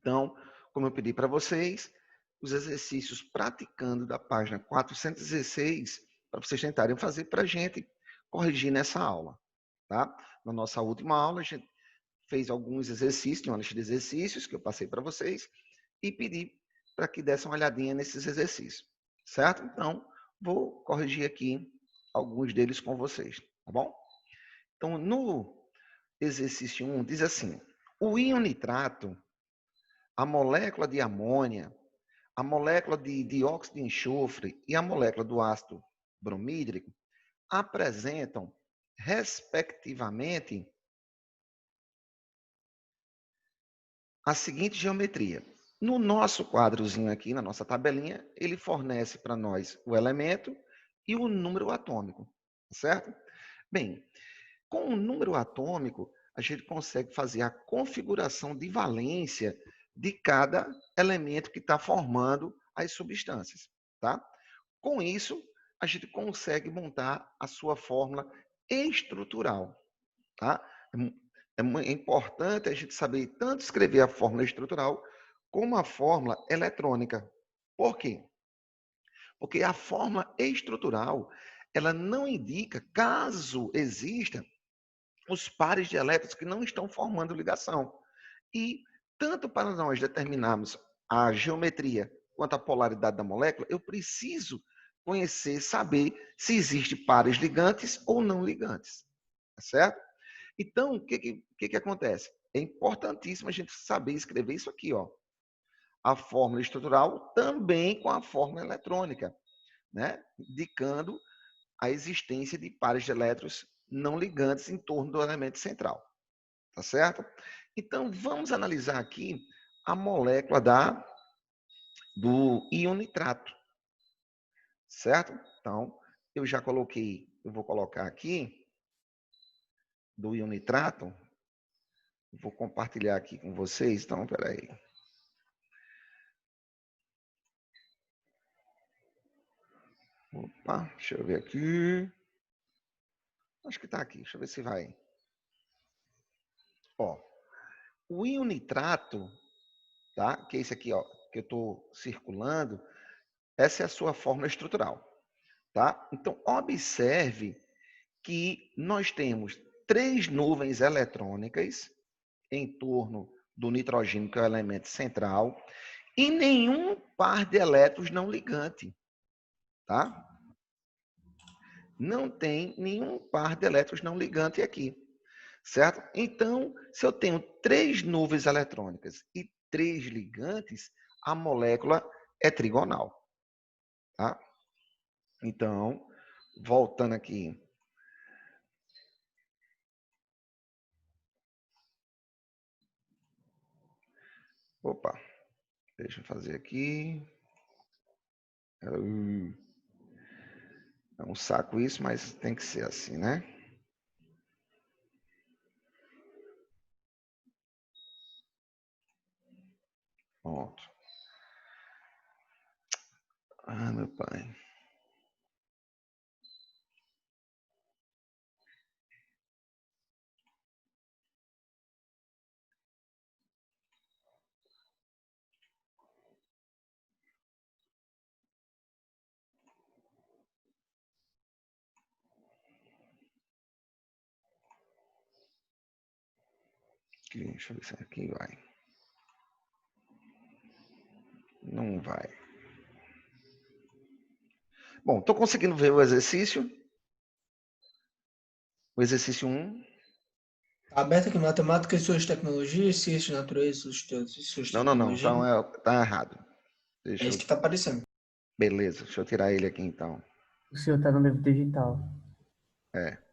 Então, como eu pedi para vocês, os exercícios praticando da página 416, para vocês tentarem fazer para a gente corrigir nessa aula. Tá? Na nossa última aula, a gente fez alguns exercícios, uma lista de exercícios que eu passei para vocês, e pedi para que dessem uma olhadinha nesses exercícios. Certo? Então, vou corrigir aqui alguns deles com vocês. Tá bom? Então, no exercício 1, diz assim: o íon nitrato, a molécula de amônia, a molécula de dióxido de enxofre e a molécula do ácido bromídrico apresentam, respectivamente, a seguinte geometria. No nosso quadrozinho aqui, na nossa tabelinha, ele fornece para nós o elemento e o número atômico, certo? Bem, com o número atômico, a gente consegue fazer a configuração de valência de cada elemento que está formando as substâncias, tá? Com isso, a gente consegue montar a sua fórmula estrutural, tá? É importante a gente saber tanto escrever a fórmula estrutural como a fórmula eletrônica. Por quê? Porque a fórmula estrutural, ela não indica, caso exista, os pares de elétrons que não estão formando ligação. E tanto para nós determinarmos a geometria quanto a polaridade da molécula, eu preciso conhecer, saber se existem pares ligantes ou não ligantes. Tá certo? Então, o que acontece? É importantíssimo a gente saber escrever isso aqui, ó. A fórmula estrutural também com a fórmula eletrônica, né? Indicando a existência de pares de elétrons não ligantes em torno do elemento central. Tá certo? Então, vamos analisar aqui a molécula do íon nitrato. Certo? Então, eu já coloquei, eu vou colocar aqui do íon nitrato. Vou compartilhar aqui com vocês, então, peraí. Opa, deixa eu ver aqui. Acho que está aqui, deixa eu ver se vai. Ó, o íon nitrato, tá? Que é esse aqui, ó, que eu estou circulando, essa é a sua fórmula estrutural, tá? Então, observe que nós temos 3 nuvens eletrônicas em torno do nitrogênio, que é o elemento central, e nenhum par de elétrons não ligante, tá? Não tem nenhum par de elétrons não ligante aqui, certo? Então, se eu tenho 3 nuvens eletrônicas e 3 ligantes, a molécula é trigonal, tá? Então, voltando aqui. Opa, deixa eu fazer aqui. É um saco isso, mas tem que ser assim, né? Pronto. Ah, meu pai. Aqui, deixa eu ver se aqui vai. Não vai. Bom, estou conseguindo ver o exercício. O exercício 1. Tá aberto aqui, matemática e suas tecnologias, ciências de natureza e suas Não. tecnologias. Então, tá errado. É Deixa isso eu... que tá aparecendo. Beleza, deixa eu tirar ele aqui, então. O senhor está no livro digital. É.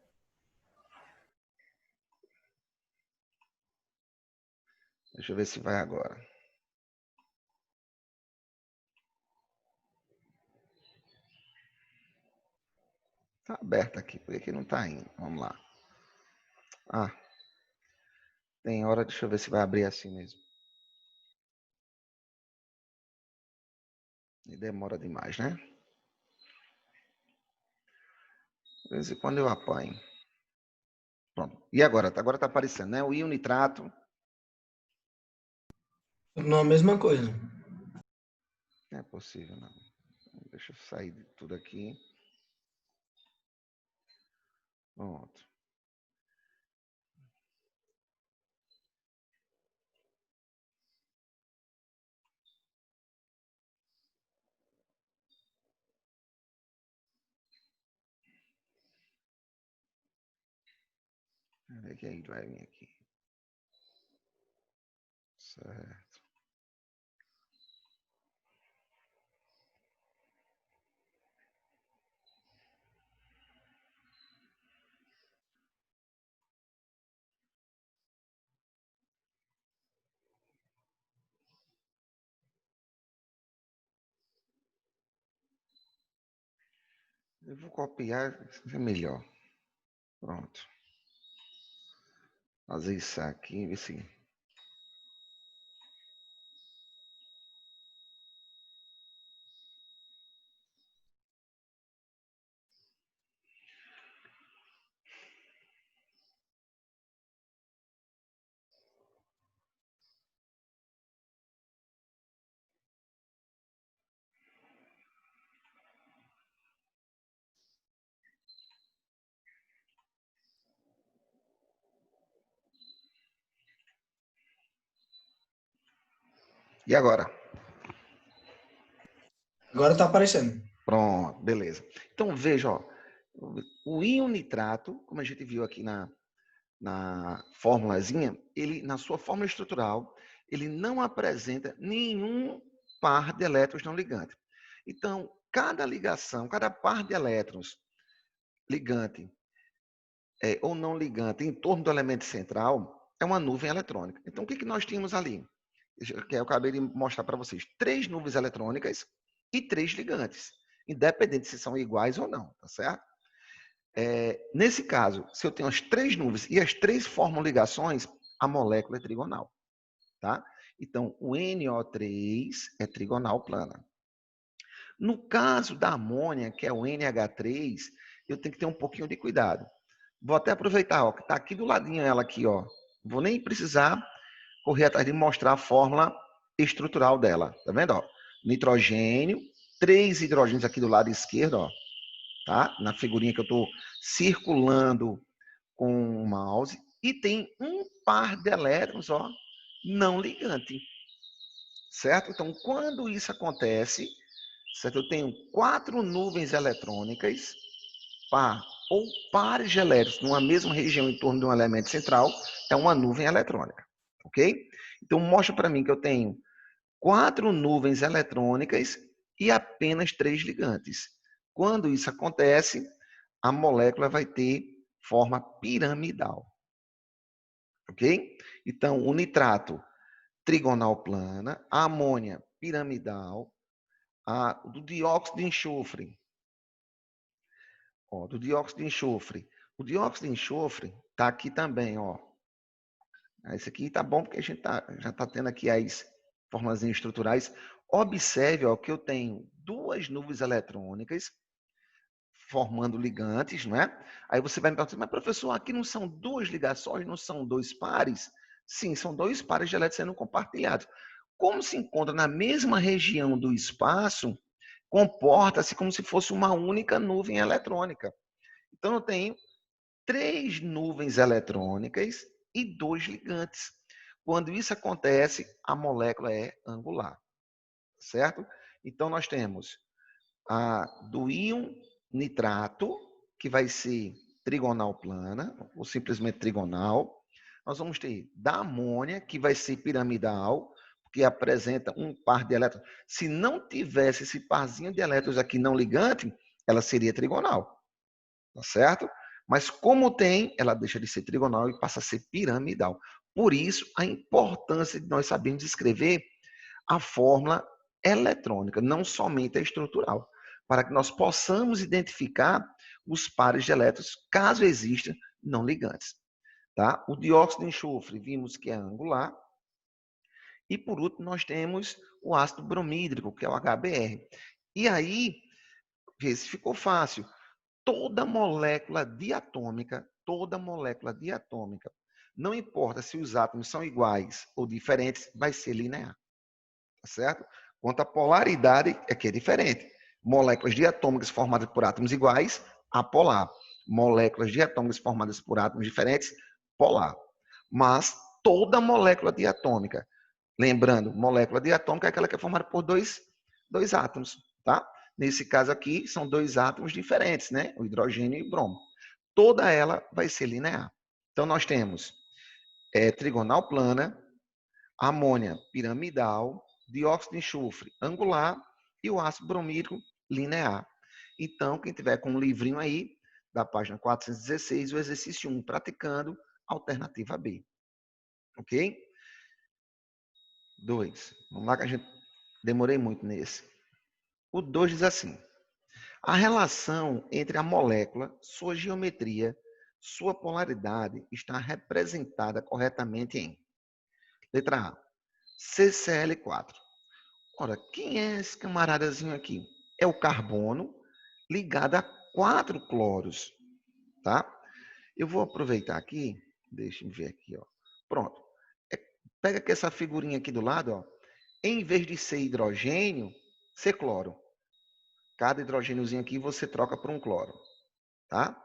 Deixa eu ver se vai agora. Tá aberto aqui, por que não tá indo? Vamos lá. Ah, tem hora, deixa eu ver se vai abrir assim mesmo. E demora demais, né? De vez em quando eu apanho. Pronto. E agora? Agora tá aparecendo, né? O íon nitrato. Não é a mesma coisa. Não é possível, não. Deixa eu sair de tudo aqui. Pronto. Peraí que aí vai vir aqui. Certo. Eu vou copiar, é melhor. Pronto. Fazer isso aqui, ver se... E agora? Agora está aparecendo. Pronto, beleza. Então, veja, ó, o íon nitrato, como a gente viu aqui na formulazinha, ele, na sua fórmula estrutural, ele não apresenta nenhum par de elétrons não ligante. Então, cada ligação, cada par de elétrons ligante ou não ligante em torno do elemento central é uma nuvem eletrônica. Então, o que, que nós tínhamos ali? Que eu acabei de mostrar para vocês. 3 nuvens eletrônicas e 3 ligantes, independente se são iguais ou não, tá certo? Nesse caso, se eu tenho as 3 nuvens e as 3 formam ligações, a molécula é trigonal, tá? Então, o NO3 é trigonal plana. No caso da amônia, que é o NH3, eu tenho que ter um pouquinho de cuidado. Vou até aproveitar, ó, que está aqui do ladinho ela aqui, ó. Vou nem precisar correr atrás de mostrar a fórmula estrutural dela, tá vendo, ó? Nitrogênio, 3 hidrogênios aqui do lado esquerdo, ó, tá? Na figurinha que eu estou circulando com o mouse e tem um par de elétrons, ó, não ligante, certo? Então, quando isso acontece, certo? Eu tenho 4 nuvens eletrônicas, par ou pares de elétrons numa mesma região em torno de um elemento central, é uma nuvem eletrônica, ok? Então, mostra para mim que eu tenho 4 nuvens eletrônicas e apenas 3 ligantes. Quando isso acontece, a molécula vai ter forma piramidal, ok? Então, o nitrato, trigonal plana, a amônia, piramidal, do dióxido de enxofre, ó, do dióxido de enxofre. O dióxido de enxofre está aqui também, ó. Esse aqui tá bom porque a gente já está tendo aqui as formas estruturais. Observe, ó, que eu tenho 2 nuvens eletrônicas formando ligantes, não é? Aí você vai me perguntar, mas professor, aqui não são 2 ligações, não são 2 pares? Sim, são 2 pares de elétrons sendo compartilhados. Como se encontra na mesma região do espaço, comporta-se como se fosse uma única nuvem eletrônica. Então, eu tenho 3 nuvens eletrônicas e 2 ligantes. Quando isso acontece, a molécula é angular, certo? Então, nós temos do íon nitrato, que vai ser trigonal plana, ou simplesmente trigonal. Nós vamos ter da amônia, que vai ser piramidal, que apresenta um par de elétrons. Se não tivesse esse parzinho de elétrons aqui não ligante, ela seria trigonal, tá certo? Mas como tem, ela deixa de ser trigonal e passa a ser piramidal. Por isso, a importância de nós sabermos escrever a fórmula eletrônica, não somente a estrutural, para que nós possamos identificar os pares de elétrons, caso existam não ligantes. Tá? O dióxido de enxofre, vimos que é angular. E, por último, nós temos o ácido bromídrico, que é o HBr. E aí, vê se ficou fácil. Toda molécula diatômica, não importa se os átomos são iguais ou diferentes, vai ser linear. tá certo? Quanto à polaridade, aqui é diferente. Moléculas diatômicas formadas por átomos iguais, apolar. Moléculas diatômicas formadas por átomos diferentes, polar. Mas toda molécula diatômica, lembrando, molécula diatômica é aquela que é formada por dois átomos, tá? Nesse caso aqui, são dois átomos diferentes, né? O hidrogênio e o bromo. Toda ela vai ser linear. Então, nós temos trigonal plana, amônia piramidal, dióxido de enxofre angular e o ácido bromídrico linear. Então, quem tiver com um livrinho aí, da página 416, o exercício 1, praticando, alternativa B. Ok? 2. Vamos lá que a gente demorei muito nesse. O 2 diz assim: a relação entre a molécula, sua geometria, sua polaridade está representada corretamente em letra A, CCl4. Ora, quem é esse camaradazinho aqui? É o carbono ligado a 4 cloros, tá? Eu vou aproveitar aqui, deixa eu ver aqui, ó. Pronto. Pega aqui essa figurinha aqui do lado, ó. Em vez de ser hidrogênio, ser cloro. Cada hidrogêniozinho aqui você troca por um cloro, tá?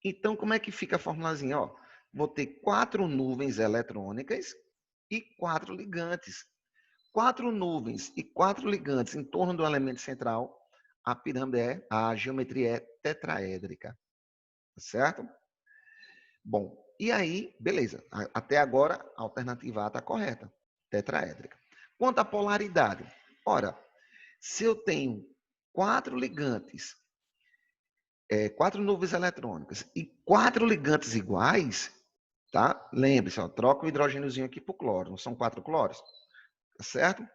Então, como é que fica a formulazinha? Ó, vou ter 4 nuvens eletrônicas e 4 ligantes. 4 nuvens e 4 ligantes em torno do elemento central, a pirâmide a geometria é tetraédrica, tá certo? Bom, e aí, beleza. Até agora, a alternativa A está correta, tetraédrica. Quanto à polaridade, ora, se eu tenho 4 ligantes, 4 nuvens eletrônicas e 4 ligantes iguais, tá? Lembre-se, troca o hidrogêniozinho aqui por cloro, não são 4 cloros, tá certo?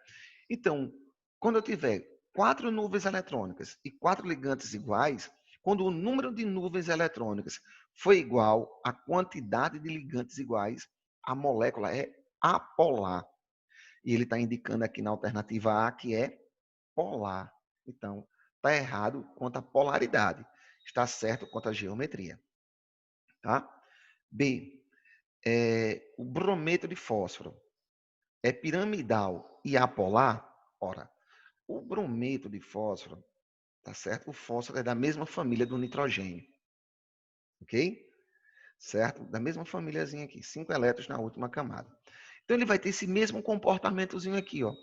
Então, quando eu tiver 4 nuvens eletrônicas e 4 ligantes iguais, quando o número de nuvens eletrônicas for igual à quantidade de ligantes iguais, a molécula é apolar. E ele está indicando aqui na alternativa A que é polar. Então, está errado quanto à polaridade. Está certo quanto à geometria. Tá? B. O brometo de fósforo é piramidal e apolar? Ora, o brometo de fósforo, tá certo? O fósforo é da mesma família do nitrogênio. Ok? Certo? Da mesma famíliazinha aqui. 5 elétrons na última camada. Então, ele vai ter esse mesmo comportamentozinho aqui, ó.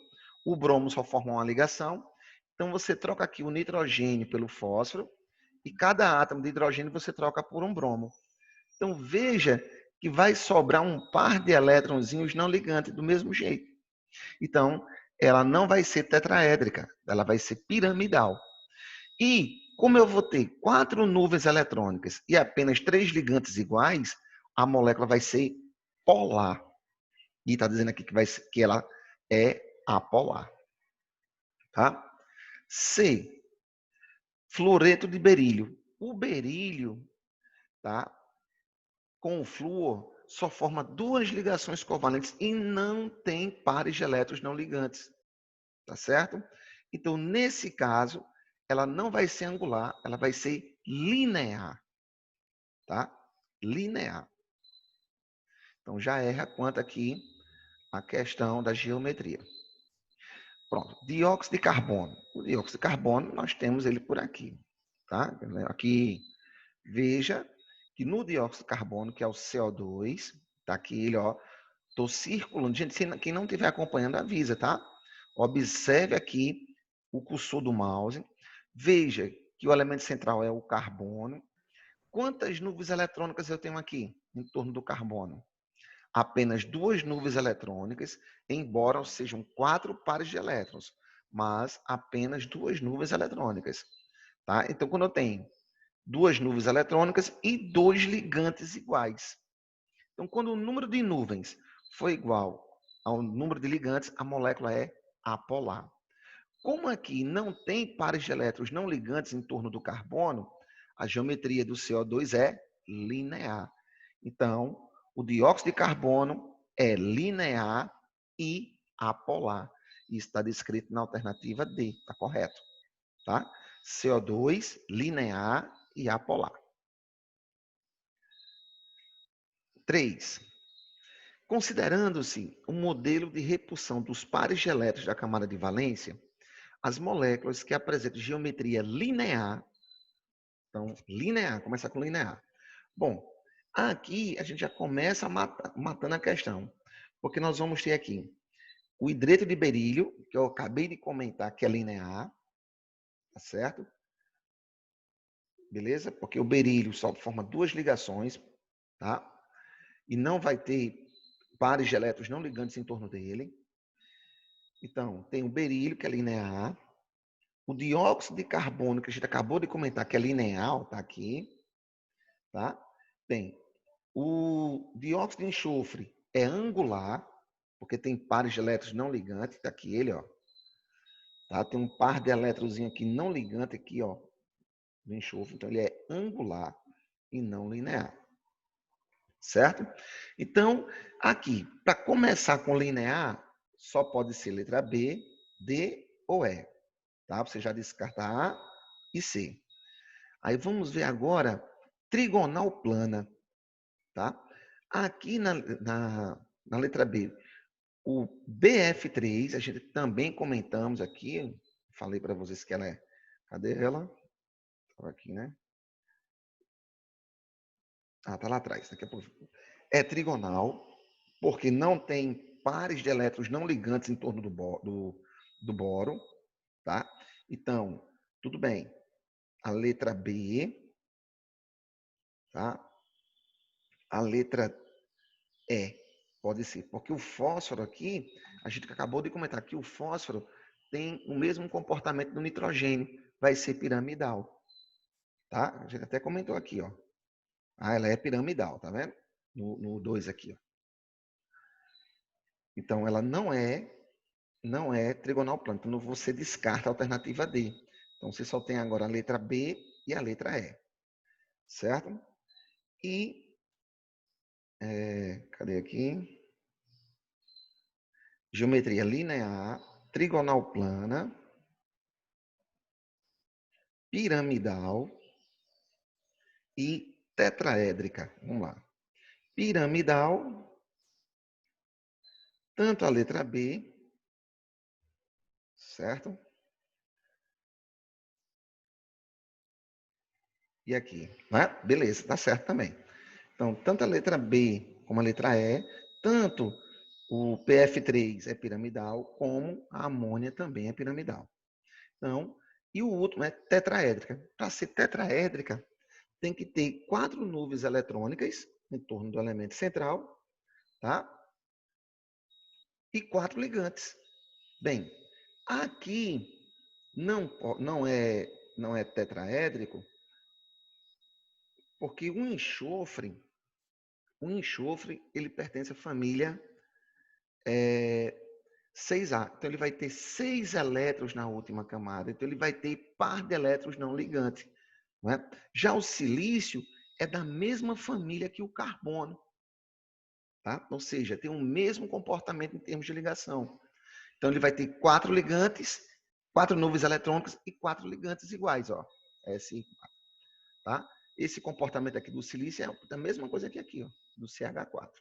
O bromo só forma uma ligação. Então, você troca aqui o nitrogênio pelo fósforo. E cada átomo de hidrogênio você troca por um bromo. Então, veja que vai sobrar um par de elétronzinhos não ligantes do mesmo jeito. Então, ela não vai ser tetraédrica, ela vai ser piramidal. E, como eu vou ter 4 nuvens eletrônicas e apenas 3 ligantes iguais, a molécula vai ser polar. E está dizendo aqui que ela é apolar. Tá? C. Fluoreto de berílio. O berílio, tá? Com o flúor, só forma 2 ligações covalentes e não tem pares de elétrons não ligantes. Tá certo? Então, nesse caso, ela não vai ser angular, ela vai ser linear. Tá? Linear. Então, já erra quanto aqui a questão da geometria. Pronto. Dióxido de carbono. O dióxido de carbono, nós temos ele por aqui. Tá? Aqui, veja que no dióxido de carbono, que é o CO2, tá aqui ele, ó. Estou circulando. Gente, quem não estiver acompanhando, avisa, tá? Observe aqui o cursor do mouse. Veja que o elemento central é o carbono. Quantas nuvens eletrônicas eu tenho aqui em torno do carbono? Apenas 2 nuvens eletrônicas, embora sejam 4 pares de elétrons, mas apenas 2 nuvens eletrônicas. Tá? Então, quando eu tenho 2 nuvens eletrônicas e 2 ligantes iguais. Então, quando o número de nuvens for igual ao número de ligantes, a molécula é apolar. Como aqui não tem pares de elétrons não ligantes em torno do carbono, a geometria do CO2 é linear. Então, o dióxido de carbono é linear e apolar. Isso está descrito na alternativa D, está correto? Tá? CO2, linear e apolar. 3. Considerando-se um modelo de repulsão dos pares de elétrons da camada de valência, as moléculas que apresentam geometria linear, então, linear, começa com linear. Bom, aqui a gente já começa matando a questão, porque nós vamos ter aqui o hidreto de berílio, que eu acabei de comentar que é linear, tá certo? Beleza? Porque o berílio só forma duas ligações, tá? E não vai ter pares de elétrons não ligantes em torno dele. Então, tem o berílio, que é linear. O dióxido de carbono, que a gente acabou de comentar, que é linear, tá aqui. Tá? Tem o dióxido de enxofre, é angular, porque tem pares de elétrons não ligantes, tá aqui ele, ó. Tá? Tem um par de elétrons aqui não ligante aqui, ó, do enxofre. Então, ele é angular e não linear. Certo? Então, aqui, para começar com linear, só pode ser letra B, D ou E. Tá? Você já descarta A e C. Aí vamos ver agora trigonal plana. Tá? Aqui na letra B, o BF3, a gente também comentamos aqui, falei para vocês que ela é... Cadê ela? Estava aqui, né? Ah, tá lá atrás. Daqui a pouco. É trigonal, porque não tem pares de elétrons não ligantes em torno do boro, tá? Então, tudo bem. A letra B, tá? A letra E pode ser, porque o fósforo aqui, a gente acabou de comentar que o fósforo tem o mesmo comportamento do nitrogênio, vai ser piramidal, tá? A gente até comentou aqui, ó. Ah, ela é piramidal, tá vendo? No 2 aqui, ó. Então, ela não é trigonal plana. Então, você descarta a alternativa D. Então, você só tem agora a letra B e a letra E. Certo? E, cadê aqui? Geometria linear, trigonal plana, piramidal e tetraédrica. Vamos lá. Piramidal, tanto a letra B, certo? E aqui, né? Beleza, tá certo também. Então, tanto a letra B como a letra E, tanto o PF3 é piramidal, como a amônia também é piramidal. Então, e o último é tetraédrica. Para ser tetraédrica, tem que ter 4 nuvens eletrônicas em torno do elemento central, tá? E 4 ligantes. Bem, aqui não é tetraédrico, porque o enxofre, ele pertence à família 6A. Então, ele vai ter 6 elétrons na última camada. Então, ele vai ter par de elétrons não ligantes. Não é? Já o silício é da mesma família que o carbono. Tá? Ou seja, tem o mesmo comportamento em termos de ligação. Então, ele vai ter 4 ligantes, 4 nuvens eletrônicas e 4 ligantes iguais. Ó, S4. Tá? Esse comportamento aqui do silício é a mesma coisa que aqui, ó, do CH4.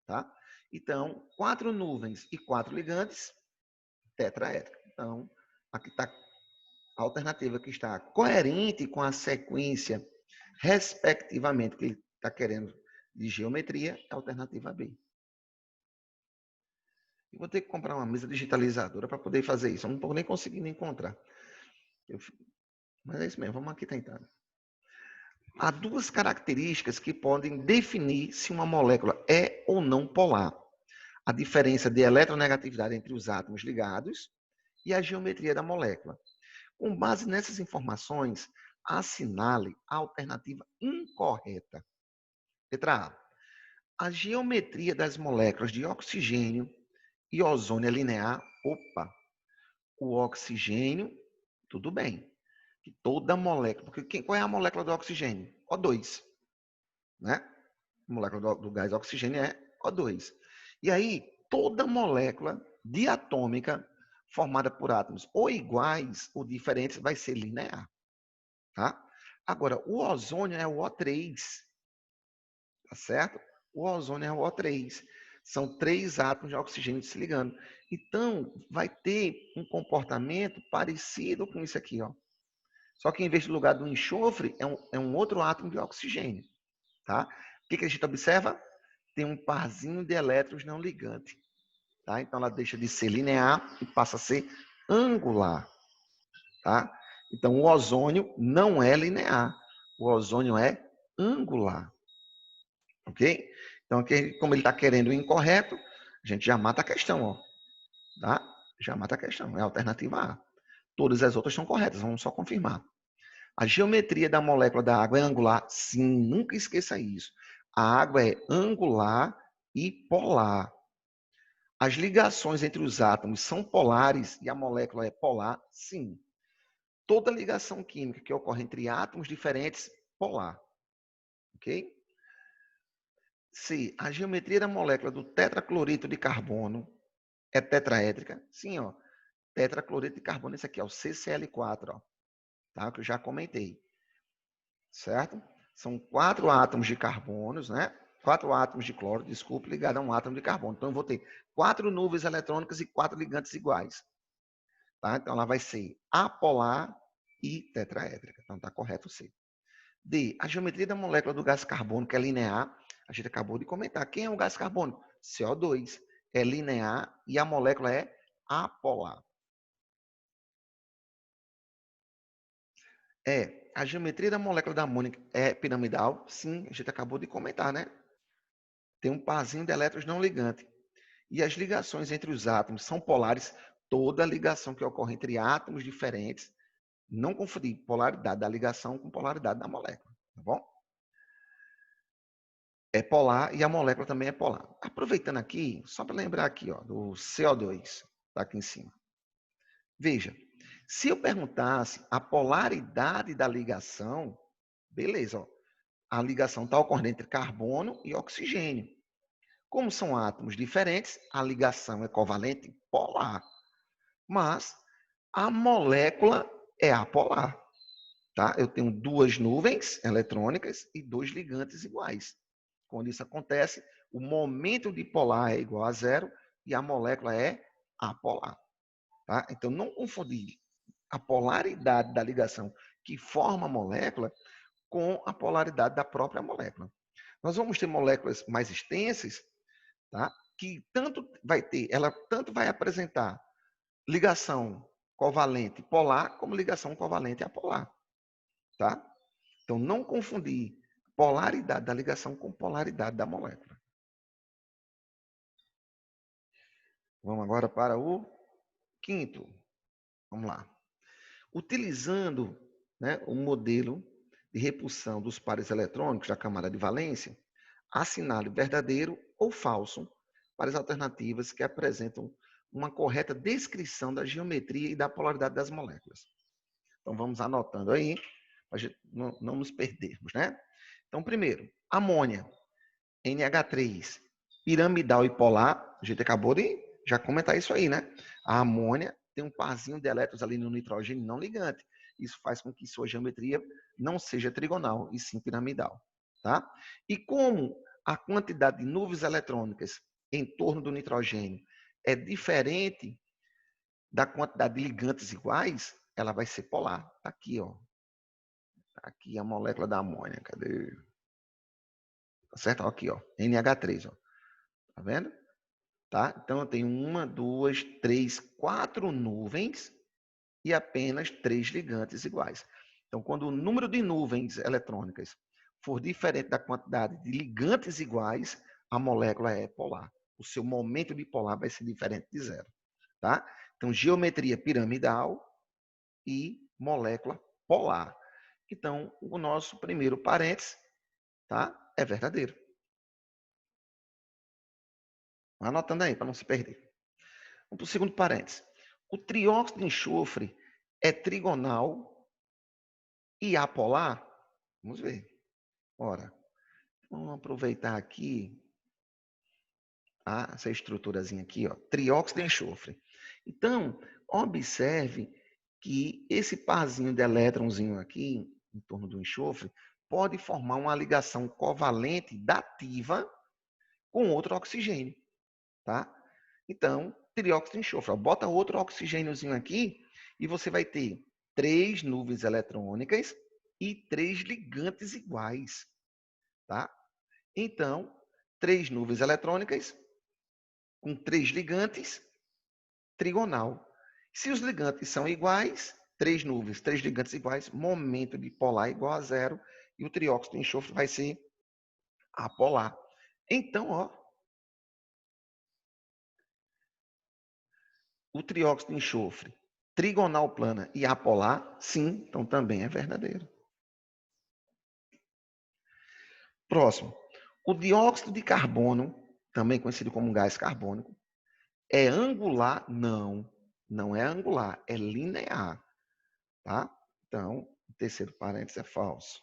Tá? Então, 4 nuvens e 4 ligantes, tetraédrico. Então, aqui está a alternativa que está coerente com a sequência, respectivamente, que ele está querendo de geometria, é a alternativa B. Eu vou ter que comprar uma mesa digitalizadora para poder fazer isso. Eu não estou nem conseguindo encontrar. Mas é isso mesmo, vamos aqui tentar. Há duas características que podem definir se uma molécula é ou não polar. A diferença de eletronegatividade entre os átomos ligados e a geometria da molécula. Com base nessas informações, assinale a alternativa incorreta. Letra A. A geometria das moléculas de oxigênio e ozônio é linear. Opa! O oxigênio, tudo bem. Que toda molécula... Porque qual é a molécula do oxigênio? O2. Né? A molécula do gás oxigênio é O2. E aí, toda molécula diatômica formada por átomos ou iguais ou diferentes vai ser linear. Tá? Agora, o ozônio é o O3. Tá certo? O ozônio é o O3. São 3 átomos de oxigênio se ligando. Então, vai ter um comportamento parecido com isso aqui, ó. Só que em vez do lugar do enxofre, é um outro átomo de oxigênio. Tá? O que a gente observa? Tem um parzinho de elétrons não ligante. Tá? Então, ela deixa de ser linear e passa a ser angular. Tá? Então, o ozônio não é linear. O ozônio é angular. Ok? Então, aqui, como ele está querendo o incorreto, a gente já mata a questão. Ó. Tá? Já mata a questão. É a alternativa A. Todas as outras estão corretas. Vamos só confirmar. A geometria da molécula da água é angular? Sim, nunca esqueça isso. A água é angular e polar. As ligações entre os átomos são polares e a molécula é polar? Sim. Toda ligação química que ocorre entre átomos diferentes, polar. Ok? C. A geometria da molécula do tetracloreto de carbono é tetraédrica? Sim, ó. Tetracloreto de carbono, esse aqui é o CCl4, ó. Tá? Que eu já comentei. Certo? São 4 átomos de carbonos, né? 4 átomos de cloro, desculpe, ligado a um átomo de carbono. Então, eu vou ter 4 nuvens eletrônicas e 4 ligantes iguais. Tá? Então, ela vai ser apolar e tetraédrica. Então, está correto o C. D. A geometria da molécula do gás carbônico é linear. A gente acabou de comentar. Quem é o gás carbônico? CO2. É linear e a molécula é apolar. A geometria da molécula da amônia é piramidal? Sim, a gente acabou de comentar, né? Tem um parzinho de elétrons não ligante. E as ligações entre os átomos são polares. Toda ligação que ocorre entre átomos diferentes, não confundir polaridade da ligação com polaridade da molécula, tá bom? É polar e a molécula também é polar. Aproveitando aqui, só para lembrar aqui, ó, do CO2, tá aqui em cima. Veja, se eu perguntasse a polaridade da ligação, beleza, ó, a ligação está ocorrendo entre carbono e oxigênio. Como são átomos diferentes, a ligação é covalente polar. Mas a molécula é apolar. Tá? Eu tenho 2 nuvens eletrônicas e 2 ligantes iguais. Quando isso acontece, o momento dipolar é igual a 0 e a molécula é apolar. Tá? Então, não confundir a polaridade da ligação que forma a molécula com a polaridade da própria molécula. Nós vamos ter moléculas mais extensas, tá? Que ela tanto vai apresentar ligação covalente polar como ligação covalente apolar, tá? Então não confundir polaridade da ligação com polaridade da molécula. Vamos agora para o quinto. Vamos lá. Utilizando, né, o modelo de repulsão dos pares eletrônicos da camada de valência, assinale verdadeiro ou falso para as alternativas que apresentam uma correta descrição da geometria e da polaridade das moléculas. Então, vamos anotando aí, para a gente não nos perdermos, né? Então, primeiro, amônia, NH3, piramidal e polar, a gente acabou de já comentar isso aí, né? A amônia tem um parzinho de elétrons ali no nitrogênio não ligante. Isso faz com que sua geometria não seja trigonal, e sim piramidal, tá? E como a quantidade de nuvens eletrônicas em torno do nitrogênio é diferente da quantidade de ligantes iguais, ela vai ser polar. Tá aqui, ó. Tá aqui a molécula da amônia. Cadê? Tá certo? Aqui, ó. NH3, ó. Tá vendo? Tá? Então, eu tenho 1, 2, 3, 4 nuvens e apenas 3 ligantes iguais. Então, quando o número de nuvens eletrônicas for diferente da quantidade de ligantes iguais, a molécula é polar. O seu momento dipolar vai ser diferente de 0. Tá? Então, geometria piramidal e molécula polar. Então, o nosso primeiro parênteses, tá, é verdadeiro. Anotando aí, para não se perder. Vamos para o segundo parênteses. O trióxido de enxofre é trigonal e apolar? Vamos ver. Ora, vamos aproveitar aqui, tá, essa estruturazinha aqui, ó, trióxido de enxofre. Então, observe que esse parzinho de elétronzinho aqui, em torno do enxofre, pode formar uma ligação covalente dativa com outro oxigênio. tá? Então, trióxido de enxofre. Ó, bota outro oxigêniozinho aqui e você vai ter 3 nuvens eletrônicas e 3 ligantes iguais, tá? Então, 3 nuvens eletrônicas com 3 ligantes, trigonal. Se os ligantes são iguais, 3 nuvens, 3 ligantes iguais, momento dipolar igual a 0 e o trióxido de enxofre vai ser apolar. Então, ó, o trióxido de enxofre, trigonal plana e apolar, sim, então também é verdadeiro. Próximo. O dióxido de carbono, também conhecido como gás carbônico, é angular? Não, não é angular, é linear, tá? Então, o terceiro parênteses é falso.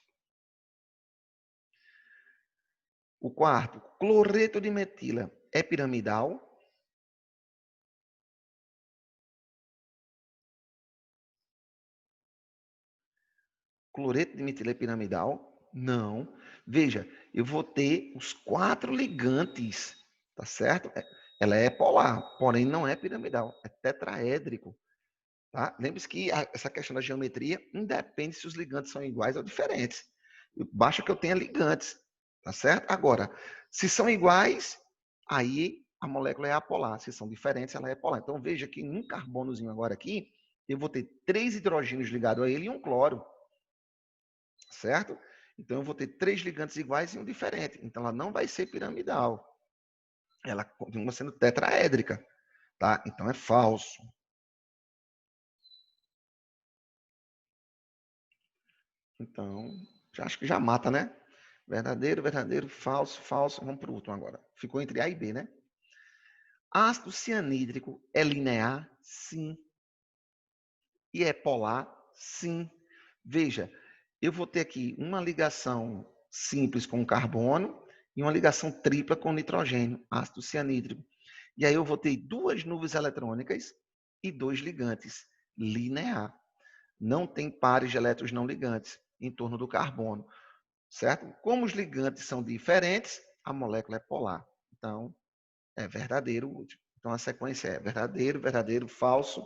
O quarto, cloreto de metila é piramidal? Cloreto de metila é piramidal? Não. Veja, eu vou ter os 4 ligantes, tá certo? Ela é polar, porém não é piramidal, é tetraédrico. Tá? Lembre-se que essa questão da geometria independe se os ligantes são iguais ou diferentes. Basta que eu tenha ligantes, tá certo? Agora, se são iguais, aí a molécula é apolar. Se são diferentes, ela é polar. Então, veja que em um carbonozinho agora aqui, eu vou ter 3 hidrogênios ligados a ele e um cloro, certo? Então, eu vou ter 3 ligantes iguais e um diferente. Então, ela não vai ser piramidal. Ela continua sendo tetraédrica, tá? Então, é falso. Então, acho que já mata, né? Verdadeiro, verdadeiro, falso, falso. Vamos para o último agora. Ficou entre A e B, né? Ácido cianídrico é linear? Sim. E é polar? Sim. Veja, eu vou ter aqui uma ligação simples com carbono e uma ligação tripla com nitrogênio, ácido cianídrico. E aí eu vou ter 2 nuvens eletrônicas e 2 ligantes. Linear. Não tem pares de elétrons não ligantes em torno do carbono. Certo? Como os ligantes são diferentes, a molécula é polar. Então, é verdadeiro o último. Então, a sequência é verdadeiro, verdadeiro, falso,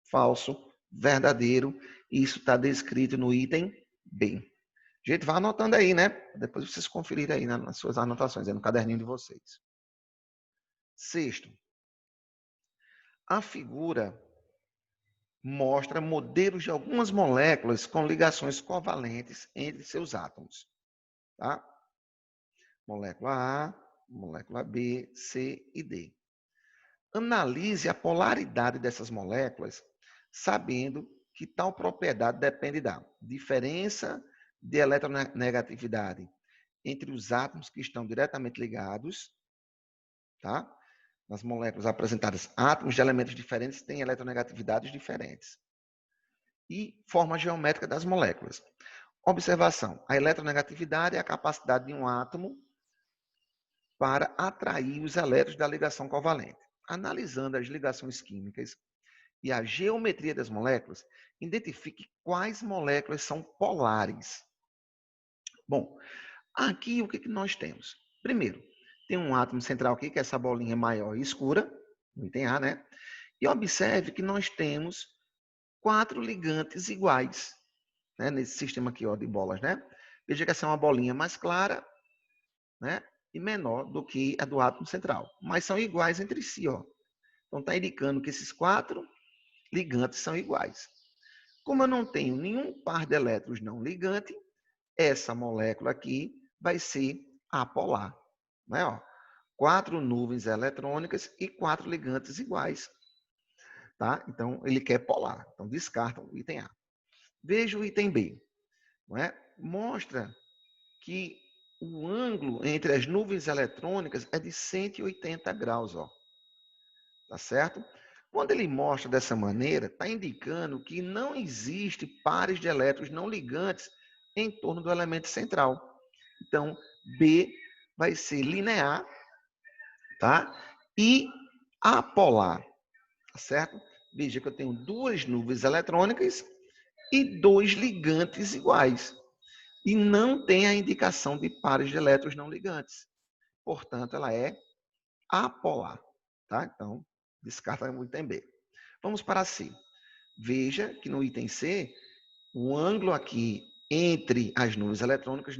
falso, verdadeiro. Isso está descrito no item B. Gente, vá anotando aí, né? Depois vocês conferirem aí nas suas anotações, aí no caderninho de vocês. Sexto, a figura mostra modelos de algumas moléculas com ligações covalentes entre seus átomos. Tá? Molécula A, molécula B, C e D. Analise a polaridade dessas moléculas, sabendo que tal propriedade depende da diferença de eletronegatividade entre os átomos que estão diretamente ligados, tá? Nas moléculas apresentadas, átomos de elementos diferentes têm eletronegatividades diferentes. E forma geométrica das moléculas. Observação: a eletronegatividade é a capacidade de um átomo para atrair os elétrons da ligação covalente. Analisando as ligações químicas e a geometria das moléculas, identifique quais moléculas são polares. Bom, aqui o que nós temos? Primeiro, tem um átomo central aqui, que é essa bolinha maior e escura, no item A, né? E observe que nós temos 4 ligantes iguais, né? Nesse sistema aqui, ó, de bolas, né? Veja que essa é uma bolinha mais clara, né? E menor do que a do átomo central. Mas são iguais entre si, ó. Então está indicando que esses 4 ligantes são iguais. Como eu não tenho nenhum par de elétrons não ligante, essa molécula aqui vai ser apolar. Né? Ó, 4 nuvens eletrônicas e 4 ligantes iguais. Tá? Então, ele quer polar. Então, descarta o item A. Veja o item B. Não é? Mostra que o ângulo entre as nuvens eletrônicas é de 180 graus. Ó. Tá certo? Quando ele mostra dessa maneira, está indicando que não existe pares de elétrons não ligantes em torno do elemento central. Então, B vai ser linear, tá? E apolar, tá certo? Veja que eu tenho 2 nuvens eletrônicas e 2 ligantes iguais. E não tem a indicação de pares de elétrons não ligantes. Portanto, ela é apolar. tá? Então, descarta o item B. Vamos para C. Veja que no item C, o ângulo aqui entre as nuvens eletrônicas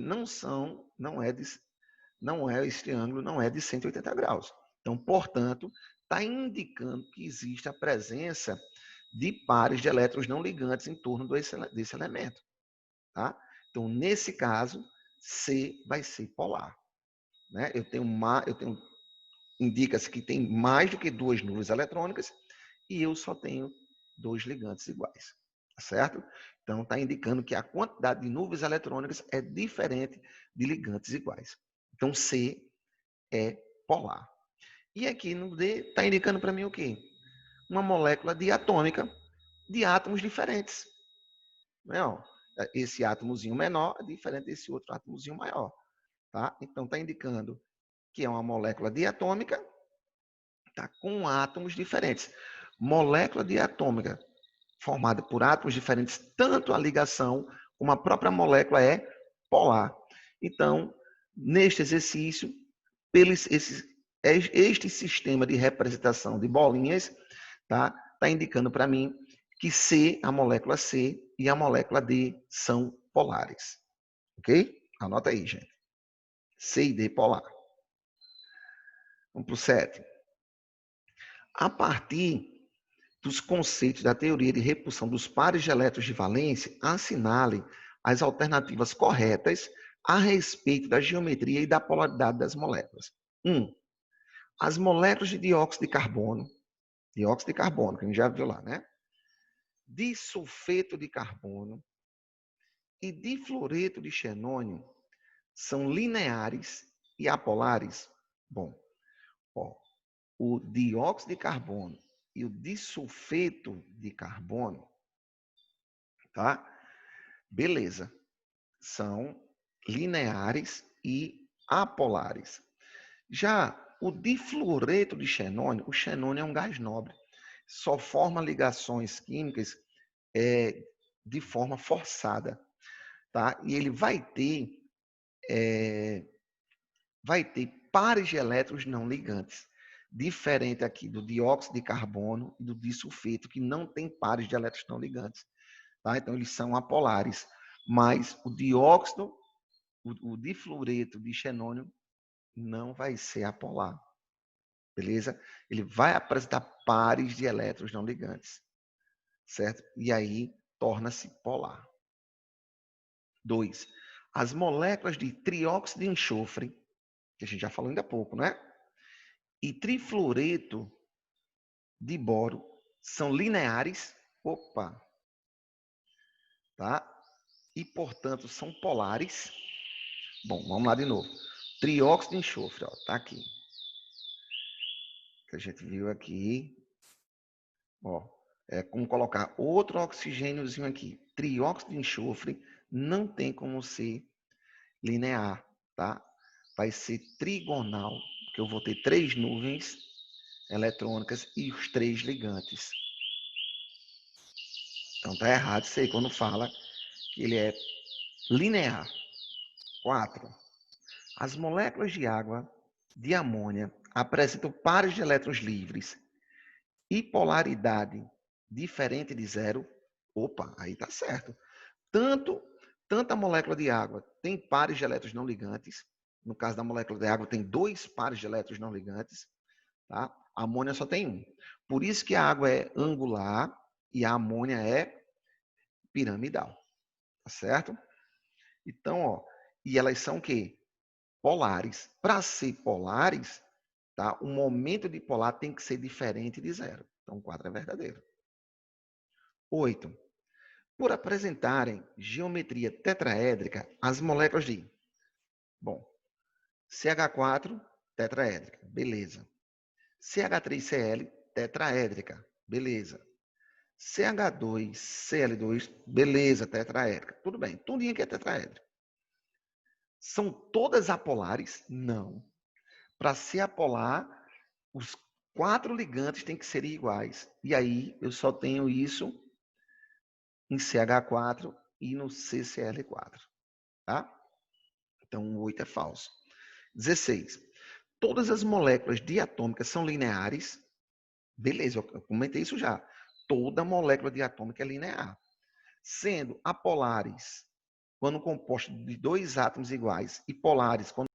esse ângulo não é de 180 graus. Então, portanto, está indicando que existe a presença de pares de elétrons não ligantes em torno desse elemento. Tá? Então, nesse caso, C vai ser polar. Né? Indica-se que tem mais do que 2 nuvens eletrônicas e eu só tenho 2 ligantes iguais. Tá certo? Então, está indicando que a quantidade de nuvens eletrônicas é diferente de ligantes iguais. Então, C é polar. E aqui no D está indicando para mim o quê? Uma molécula diatômica de átomos diferentes. Não, esse átomozinho menor é diferente desse outro átomozinho maior. Tá? Então, está indicando que é uma molécula diatômica tá, com átomos diferentes. Molécula diatômica formada por átomos diferentes, tanto a ligação como a própria molécula é polar. Então, neste exercício, este sistema de representação de bolinhas tá indicando para mim que C, a molécula C e a molécula D são polares. Ok? Anota aí, gente. C e D polar. Vamos para o 7. A partir dos conceitos da teoria de repulsão dos pares de elétrons de valência, assinale as alternativas corretas a respeito da geometria e da polaridade das moléculas. 1. As moléculas de dióxido de carbono, que a gente já viu lá, né? Disulfeto de carbono e difluoreto de xenônio são lineares e apolares? Bom, ó, o dióxido de carbono e o disulfeto de carbono, tá? Beleza. São lineares e apolares. Já o difluoreto de xenônio, o xenônio é um gás nobre. Só forma ligações químicas de forma forçada, tá? E ele vai ter pares de elétrons não ligantes. Diferente aqui do dióxido de carbono e do disulfeto, que não tem pares de elétrons não ligantes. Tá? Então, eles são apolares. Mas o dióxido, o difluoreto de xenônio, não vai ser apolar. Beleza? Ele vai apresentar pares de elétrons não ligantes. Certo? E aí, torna-se polar. 2. As moléculas de trióxido de enxofre, que a gente já falou ainda há pouco, né? E trifluoreto de boro são lineares, tá? E, portanto, são polares. Bom, vamos lá de novo. Trióxido de enxofre, ó, tá aqui. Que a gente viu aqui. Ó, é como colocar outro oxigêniozinho aqui. Trióxido de enxofre não tem como ser linear, tá? Vai ser trigonal, porque eu vou ter 3 nuvens eletrônicas e os 3 ligantes. Então tá errado isso aí quando fala que ele é linear. 4. As moléculas de água de amônia apresentam pares de elétrons livres e polaridade diferente de zero. Aí tá certo. Tanto a molécula de água tem pares de elétrons não ligantes. No caso da molécula de água, tem 2 pares de elétrons não ligantes. Tá? A amônia só tem um. Por isso que a água é angular e a amônia é piramidal. Tá certo? Então, ó, e elas são o quê? Polares. Para ser polares, tá? O momento de polar tem que ser diferente de zero. Então, 4 é verdadeiro. 8. Por apresentarem geometria tetraédrica, as moléculas de... Bom, CH4, tetraédrica. Beleza. CH3Cl, tetraédrica. Beleza. CH2Cl2, beleza, tetraédrica. Tudo bem, tudinho que é tetraédrica. São todas apolares? Não. Para ser apolar, os 4 ligantes têm que ser iguais. E aí, eu só tenho isso em CH4 e no CCl4. Tá? Então, o 8 é falso. 16. todas as moléculas diatômicas são lineares, beleza, eu comentei isso já. Toda molécula diatômica é linear. Sendo apolares, quando compostos de dois átomos iguais, e polares, quando